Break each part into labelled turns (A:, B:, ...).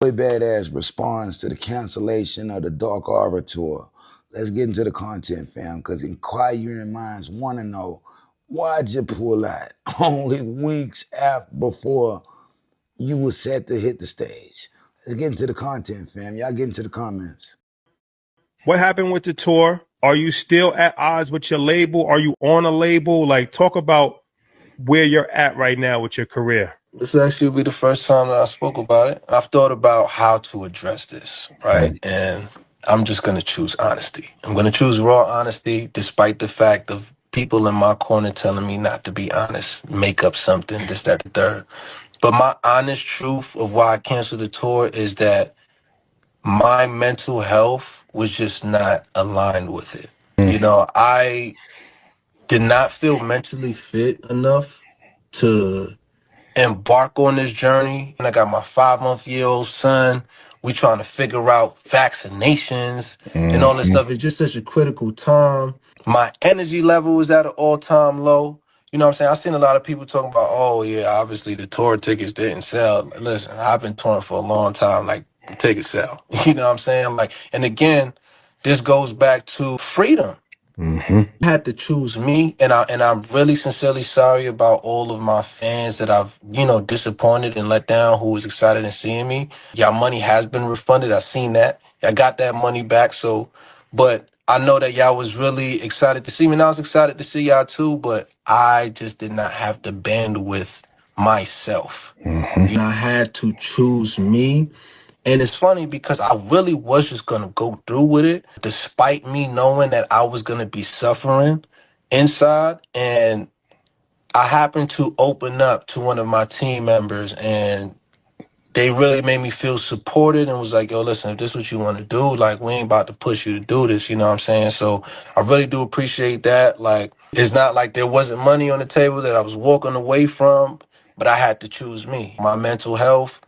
A: Badass responds to the cancellation of the Dark Arbor tour. Let's get into the content, fam, because inquiring minds want to know why'd you pull out only weeks after before you were set to hit the stage. Let's get into the content, fam. Y'all get into the comments.
B: What happened with the tour? Are you still at odds with your label? Are you on a label? Like, talk about where you're at right now with your career.
C: This actually will be the first time that I spoke about it. I've thought about how to address this, right? And I'm just going to choose honesty. I'm going to choose raw honesty, despite the fact of people in my corner telling me not to be honest, make up something, this, that, the third. But my honest truth of why I canceled the tour is that my mental health was just not aligned with it. You know, I did not feel mentally fit enough to embark on this journey. And I got my 5-month-old son. We trying to figure out vaccinations and all this stuff. It's just such a critical time. My energy level was at an all-time low. You know what I'm saying? I've seen a lot of people talking about, oh yeah, obviously the tour tickets didn't sell. Listen, I've been touring for a long time. Like, the tickets sell. You know what I'm saying? Like, and again, this goes back to freedom. I had to choose me, and I'm really sincerely sorry about all of my fans that I've, disappointed and let down, who was excited in seeing me. Y'all money has been refunded. I seen that. I got that money back. So, but I know that y'all was really excited to see me, and I was excited to see y'all too, but I just did not have the bandwidth myself. I had to choose me. And it's funny because I really was just gonna go through with it, despite me knowing that I was gonna be suffering inside. And I happened to open up to one of my team members, and they really made me feel supported and was like, yo, listen, if this is what you want to do, like, we ain't about to push you to do this, you know what I'm saying? So I really do appreciate that. Like, it's not like there wasn't money on the table that I was walking away from, but I had to choose me. My mental health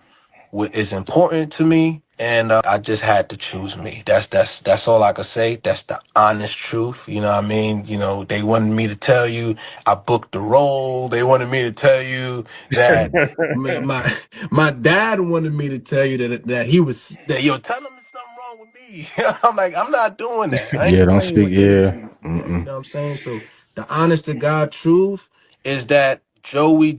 C: is important to me, and I just had to choose me. That's all I could say. That's the honest truth. You know what I mean? You know, they wanted me to tell you I booked the role. They wanted me to tell you that my dad wanted me to tell you that he was that yo tell him there's something wrong with me. I'm like, I'm not doing that. I
D: Yeah,
C: ain't
D: don't
C: playing
D: speak.
C: with
D: Yeah.
C: energy like that. You know what I'm saying? So the honest to God truth is that Joey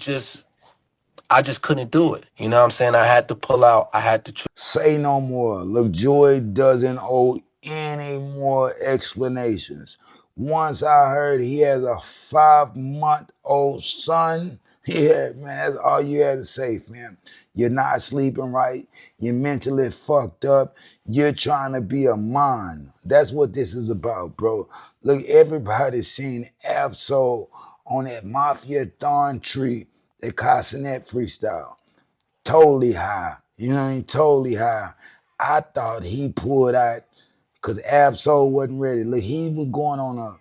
C: I just couldn't do it. You know what I'm saying? I had to pull out. I had to choose.
A: Say no more. Look, Joy doesn't owe any more explanations. Once I heard he has a 5-month-old son, yeah, man, that's all you had to say, fam. You're not sleeping right. You're mentally fucked up. You're trying to be a man. That's what this is about, bro. Look, everybody's seen Absol on that Mafia Thorn tree, that Cassinet freestyle. Totally high. You know what I mean? Totally high. I thought he pulled out because Absol wasn't ready. Look, he was going on a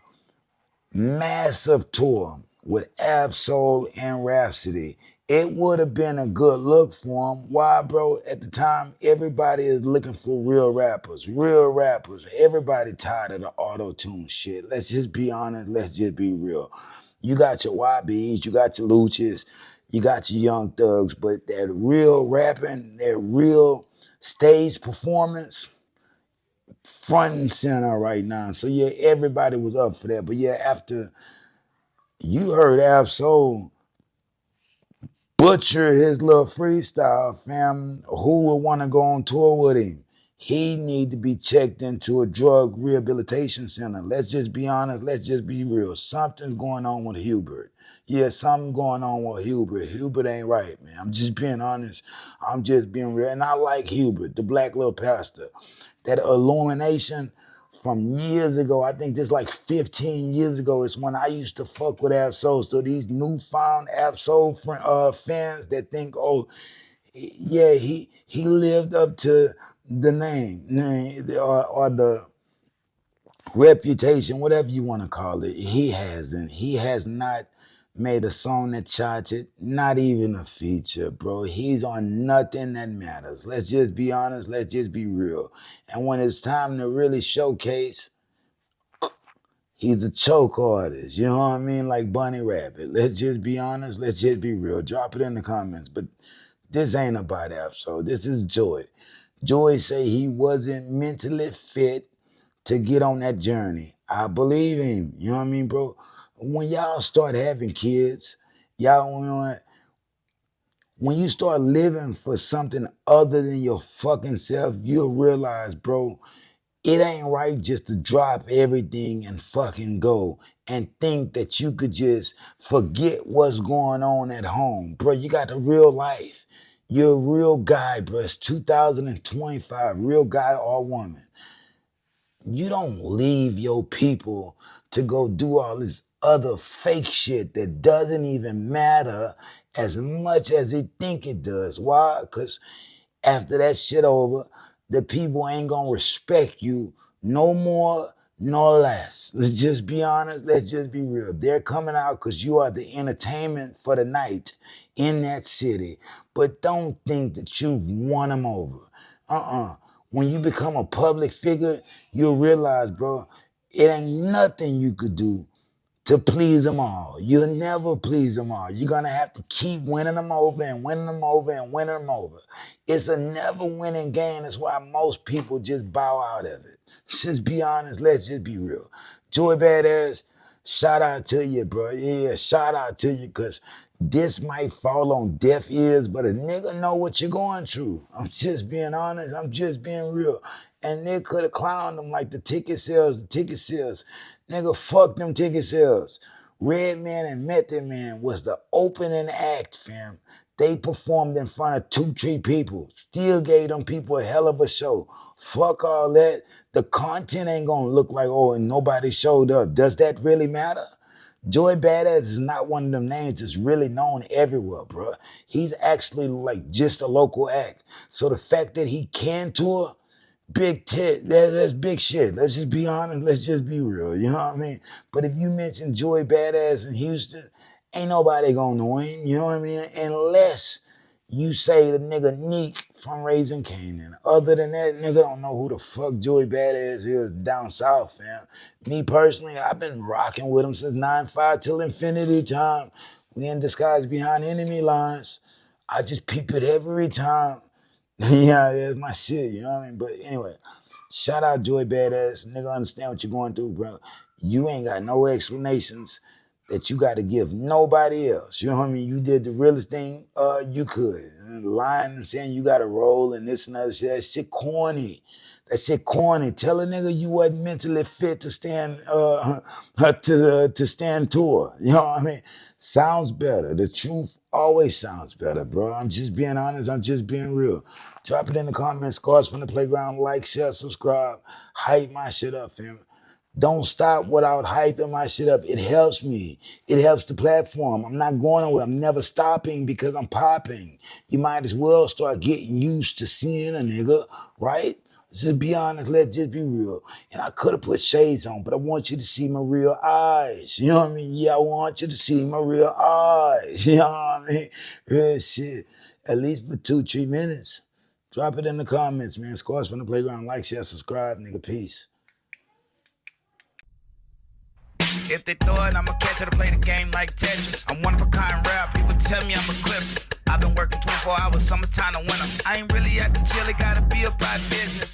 A: massive tour with Absol and Rhapsody. It would have been a good look for him. Why, bro? At the time, everybody is looking for real rappers. Real rappers. Everybody tired of the auto-tune shit. Let's just be honest. Let's just be real. You got your YBs, you got your Luchas, you got your Young Thugs, but that real rapping, that real stage performance, front and center right now. So yeah, everybody was up for that. But yeah, after you heard Absol butcher his little freestyle, fam, who would want to go on tour with him? He need to be checked into a drug rehabilitation center. Let's just be honest. Let's just be real. Something's going on with Hubert. Yeah, something going on with Hubert. Hubert ain't right, man. I'm just being honest. I'm just being real. And I like Hubert, the black little pastor. That illumination from years ago, I think just like 15 years ago, is when I used to fuck with Absol. So these newfound Absol fans that think, oh, yeah, he lived up to the name or the reputation, whatever you want to call it. He hasn't. He has not made a song that charted, not even a feature, bro. He's on nothing that matters. Let's just be honest. Let's just be real. And when it's time to really showcase, he's a choke artist. You know what I mean? Like Bunny Rabbit. Let's just be honest. Let's just be real. Drop it in the comments. But this ain't about episode. This is Joy. Joy say he wasn't mentally fit to get on that journey. I believe him. You know what I mean, bro? When y'all start having kids, y'all want when you start living for something other than your fucking self, you'll realize, bro, it ain't right just to drop everything and fucking go and think that you could just forget what's going on at home. Bro, you got the real life. You're a real guy, bro. It's 2025, real guy or woman. You don't leave your people to go do all this other fake shit that doesn't even matter as much as they think it does. Why? Because after that shit over, the people ain't gonna respect you no more, no less. Let's just be honest. Let's just be real. They're coming out because you are the entertainment for the night in that city. But don't think that you've won them over. When you become a public figure, you'll realize, bro, it ain't nothing you could do to please them all. You'll never please them all. You're gonna have to keep winning them over and winning them over and winning them over. It's a never winning game. That's why most people just bow out of it. Just be honest. Let's just be real. Joy Badass, shout out to you, bro. Yeah, shout out to you, because this might fall on deaf ears, but a nigga know what you're going through. I'm just being honest. I'm just being real. And they could have clowned them like the ticket sales, Nigga, fuck them ticket sales. Redman and Method Man was the opening act, fam. They performed in front of 2, 3 people. Still gave them people a hell of a show. Fuck all that. The content ain't gonna look like, oh, and nobody showed up. Does that really matter? Joy Badass is not one of them names that's really known everywhere, bro. He's actually like just a local act. So the fact that he can tour, big tit, that's big shit. Let's just be honest. Let's just be real. You know what I mean? But if you mention Joy Badass in Houston, ain't nobody gonna know him. You know what I mean? Unless you say the nigga Neek from Raising Canaan. Other than that, nigga don't know who the fuck Joey Badass is down south, fam. Me personally, I've been rocking with him since 9-5 till infinity time. We in disguise behind enemy lines. I just peep it every time. Yeah, that's my shit, you know what I mean? But anyway, shout out Joy Badass. Nigga, understand what you're going through, bro. You ain't got no explanations that you got to give nobody else. You know what I mean? You did the realest thing you could. Lying and saying you got a role and this and other shit. That shit corny. That shit corny. Tell a nigga you wasn't mentally fit to stand to stand tour. You know what I mean? Sounds better. The truth always sounds better, bro. I'm just being honest. I'm just being real. Drop it in the comments. Scars from the Playground. Like, share, subscribe. Hype my shit up, fam. Don't stop without hyping my shit up. It helps me. It helps the platform. I'm not going nowhere. I'm never stopping because I'm popping. You might as well start getting used to seeing a nigga, right? Let's just be honest. Let's just be real. And I could have put shades on, but I want you to see my real eyes. You know what I mean? Yeah, I want you to see my real eyes. You know what I mean? Real shit. At least for 2, 3 minutes. Drop it in the comments, man. Scores from the Playground. Like, share, subscribe, nigga. Peace. If they throw it, I'ma catch it to play the game like Tetris. I'm one of a kind rare. People tell me I'm a clip. I've been working 24 hours, summertime to winter. I ain't really at the chill, it gotta be about business.